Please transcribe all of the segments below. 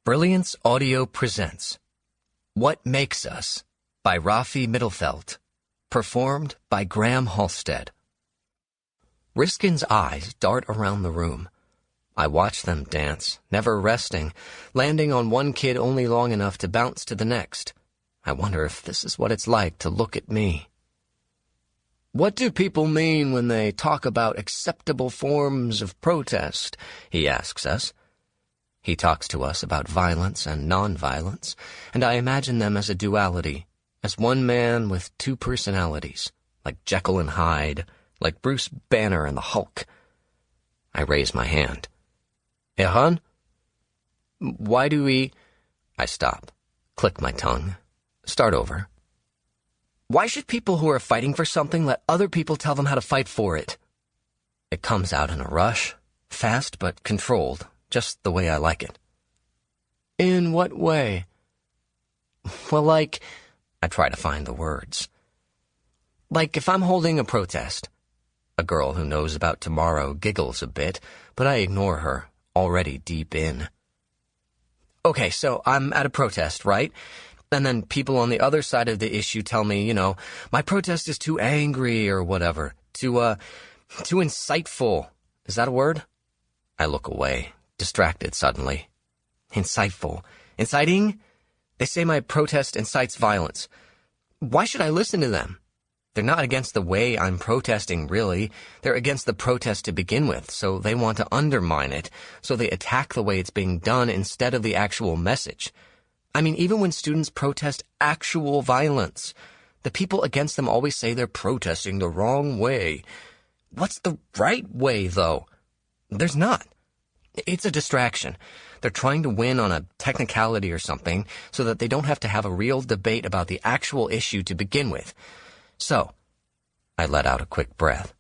Brilliance Audio presents What Makes Us by Rafi Mittlefehldt, performed by Graham Halstead. Riskin's eyes dart around the room. I watch them dance, never resting, landing on one kid only long enough to bounce to the next. I wonder if this is what it's like to look at me. What do people mean when they talk about acceptable forms of protest? He asks us. He talks to us about violence and nonviolence, and I imagine them as a duality, as one man with two personalities, like Jekyll and Hyde, like Bruce Banner and the Hulk. I raise my hand. Eran? Why do we... I stop, click my tongue, start over. Why should people who are fighting for something let other people tell them how to fight for it? It comes out in a rush, fast but controlled, just the way I like it. In what way? Well, like, I try to find the words. Like if I'm holding a protest. A girl who knows about tomorrow giggles a bit, but I ignore her, already deep in. Okay, so I'm at a protest, right? And then people on the other side of the issue tell me, my protest is too angry or whatever, too insightful. Is that a word? I look away, distracted suddenly. Insightful. Inciting? They say my protest incites violence. Why should I listen to them? They're not against the way I'm protesting, really. They're against the protest to begin with, so they want to undermine it, so they attack the way it's being done instead of the actual message. I mean, even when students protest actual violence, the people against them always say they're protesting the wrong way. What's the right way, though? There's not. It's a distraction. They're trying to win on a technicality or something so that they don't have to have a real debate about the actual issue to begin with. So, I let out a quick breath.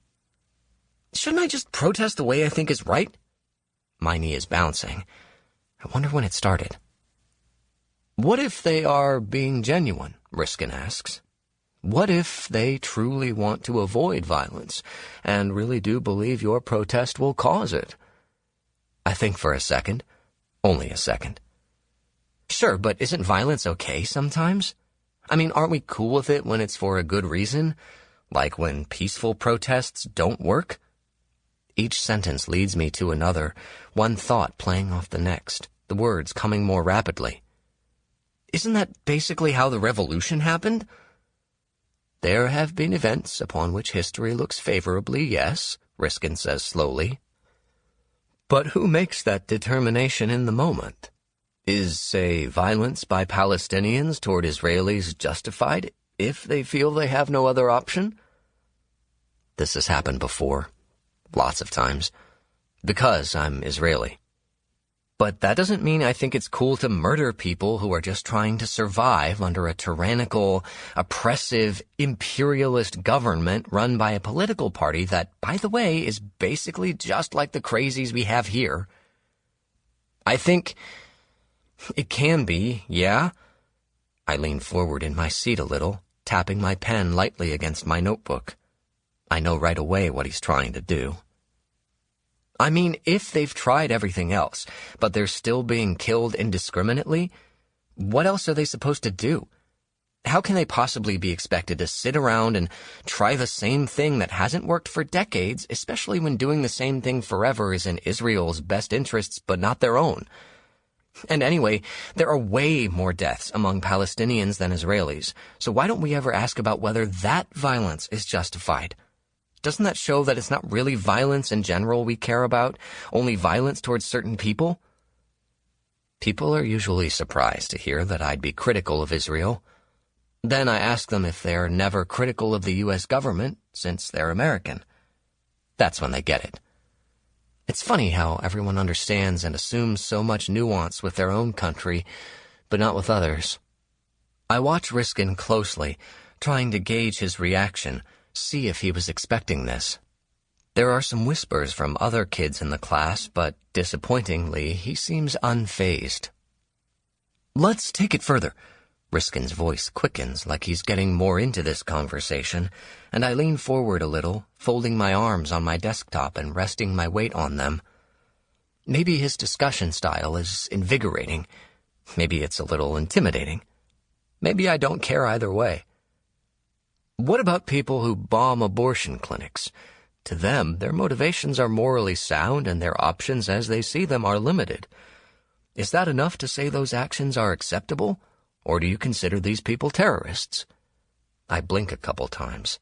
Shouldn't I just protest the way I think is right? My knee is bouncing. I wonder when it started. What if they are being genuine? Riskin asks. What if they truly want to avoid violence and really do believe your protest will cause it? I think for a second. Only a second. Sure, but isn't violence okay sometimes? I mean, aren't we cool with it when it's for a good reason? Like when peaceful protests don't work? Each sentence leads me to another, one thought playing off the next, the words coming more rapidly. Isn't that basically how the revolution happened? There have been events upon which history looks favorably, yes, Riskin says slowly. But who makes that determination in the moment? Is, say, violence by Palestinians toward Israelis justified if they feel they have no other option? This has happened before, lots of times, because I'm Israeli. But that doesn't mean I think it's cool to murder people who are just trying to survive under a tyrannical, oppressive, imperialist government run by a political party that, by the way, is basically just like the crazies we have here. I think it can be, yeah? I lean forward in my seat a little, tapping my pen lightly against my notebook. I know right away what he's trying to do. I mean, if they've tried everything else, but they're still being killed indiscriminately, what else are they supposed to do? How can they possibly be expected to sit around and try the same thing that hasn't worked for decades, especially when doing the same thing forever is in Israel's best interests but not their own? And anyway, there are way more deaths among Palestinians than Israelis, so why don't we ever ask about whether that violence is justified? Doesn't that show that it's not really violence in general we care about, only violence towards certain people? People are usually surprised to hear that I'd be critical of Israel. Then I ask them if they're never critical of the U.S. government, since they're American. That's when they get it. It's funny how everyone understands and assumes so much nuance with their own country, but not with others. I watch Riskin closely, trying to gauge his reaction, see if he was expecting this. There are some whispers from other kids in the class, but disappointingly, he seems unfazed. Let's take it further. Riskin's voice quickens like he's getting more into this conversation, and I lean forward a little, folding my arms on my desktop and resting my weight on them. Maybe his discussion style is invigorating. Maybe it's a little intimidating. Maybe I don't care either way. What about people who bomb abortion clinics? To them, their motivations are morally sound and their options as they see them are limited. Is that enough to say those actions are acceptable? Or do you consider these people terrorists? I blink a couple times.